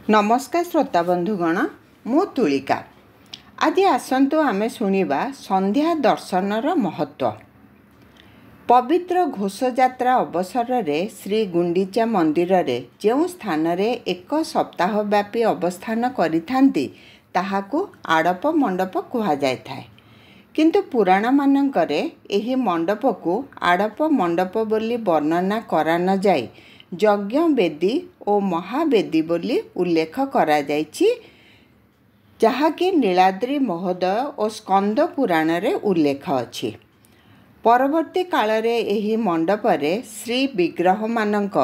नमस्कार श्रोता बंधुगण मु तुलिका आज आसतु आमे शुणिबा संध्या दर्शनर महत्व। पवित्र घोषयात्रा अवसर रे श्री गुंडीचा मंदिर रे जो स्थान रे एक सप्ताह व्यापी अवस्थान करिथांती ताहाकु आड़प मंडप कुहा जाय थाए। किंतु पुराण मानंकरे एही मंडप को आड़प मंडप बोली वर्णना करा न जाय यज्ञ वेदी और महावेदी बोली उल्लेख करा जायछि, जहाँकि नीलाद्रि महोदय और स्कंद पुराण रे उल्लेख अछि। परवर्ती काल रे एही मंडप रे श्री विग्रह मानक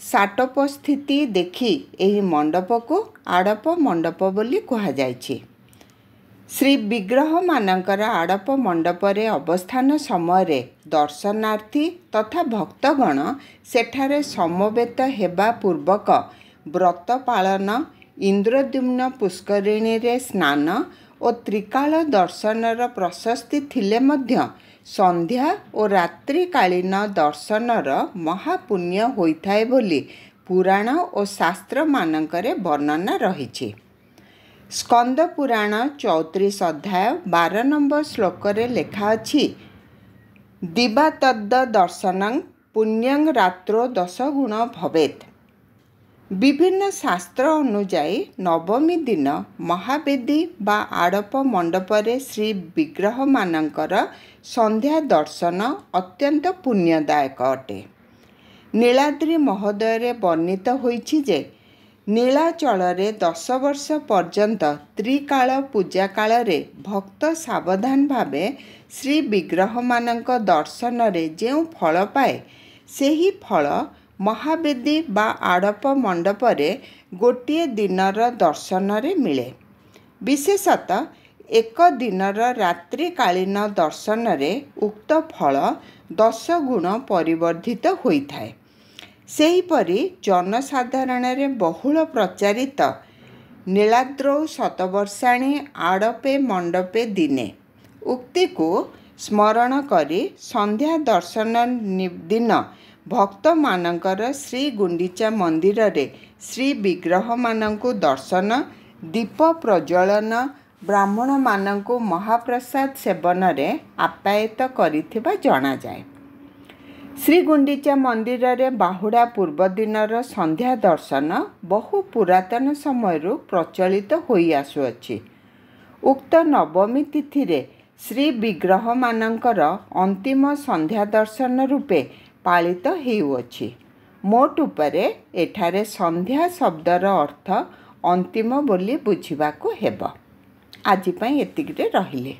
साटोपस्थिति देखि एही मंडप को आड़प मंडप बोली कहा जायछि। श्री विग्रह मानकर आड़प मंडप रे अवस्थान समय रे दर्शनार्थी तथा भक्तगण सेठारे समवेत हेबा पूर्वक व्रत पालन, इंद्रद्युम्न पुष्करिणी रे स्नान और त्रिकाल दर्शनर प्रशस्ति थिले मध्य संध्या और रात्रिकालीन दर्शनर महापुण्य होइथाए बोली पुराण और शास्त्र मानकरे वर्णना रहिछि। स्कंद पुराण 34 अध्याय 12 नंबर श्लोक रे लेखा अछि, दिवा तद्द दर्शनं पुण्यं रात्रो 10 गुण भवेत्। विभिन्न शास्त्र अनुजाई नवमी दिन महावेदी बा आड़प मंडप रे श्री विग्रह मानकर संध्या दर्शन अत्यंत पुण्यदायक अटे। नीलाद्रि महोदय रे वर्णित होइछि जे नीलाचल रे 10 वर्ष पर्यंत त्रिकाल पूजा काल रे भक्त सावधान भावे श्री विग्रह मानक दर्शन रे जेउ फल पाए सेही फल महावेदी बा आड़प मंडप रे गोटिए दिनर दर्शन रे मिले। विशेषतः एक दिनर रात्रिकालीन दर्शन रे उक्त फल 10 गुण परिवर्धित होइथाए। सेहीपरि जनसाधारण रे बहुल प्रचारित नीलाद्रौ शतवर्षाणी आड़पे मंडपे दिने उक्ति को स्मरण करी संध्या दर्शन दिन भक्त मानकर श्री गुंडीचा मंदिर रे श्री विग्रह मानकु दर्शन, दीप प्रज्वलन, ब्राह्मण मानकु महाप्रसाद सेवन रे आप्यायित करिथिबा जणा जाए। श्री गुंडीचा मंदिर रे बाहुड़ा पूर्व दिनर संध्या दर्शन बहु पुरातन समय प्रचलित होई आसुअछि। उक्त नवमी तिथि रे श्री विग्रह मानकर अंतिम संध्या दर्शन रूपे पालित हेउअछि। मोट उपरे एठारे संध्या शब्दर अर्थ अंतिम बोली बुझिबाकु हेबो। आजि पई एतिकिरे रहिले।